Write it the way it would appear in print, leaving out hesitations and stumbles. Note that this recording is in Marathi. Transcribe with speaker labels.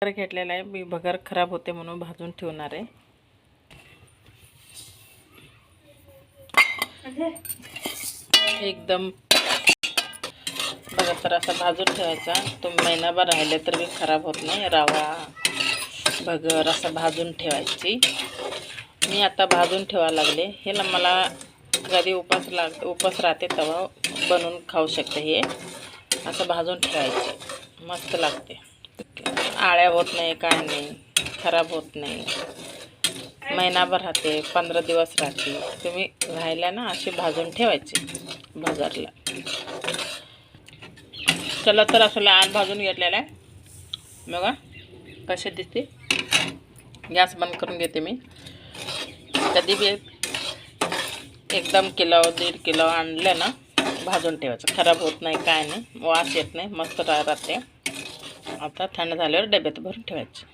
Speaker 1: घेतलेला आहे मी. भगर खराब होते म्हणून भाजून ठेवणार आहे. एकदम बघा तर असा भाजून ठेवायचा. तो महिनाभर राहिले तर बी खराब होत नाही. रवा भगर असं भाजून ठेवायची. मी आता भाजून ठेवायला लागले. ह्याला मला कधी उपास राहते तेव्हा बनवून खाऊ शकते. हे असं भाजून ठेवायचे, मस्त लागते. आळ्या होत नाही, काय नाही, खराब होत नाही, महिनाभर राहते, 15 दिवस राहते. तुम्ही राहिल्या ना असे भाजून ठेवायचे भगरला. चला तर असं लहान भाजून घेतलेलं आहे बघा कसे दिसते. गॅस बंद करून घेते मी. कधी बी एकदम किलो 1.5 किलो आणलं ना भाजून ठेवायचं. खराब होत नाही, काय नाही, वास येत नाही, मस्त राहते. आता थंड झाल्यावर डब्यात भरून ठेवायचे.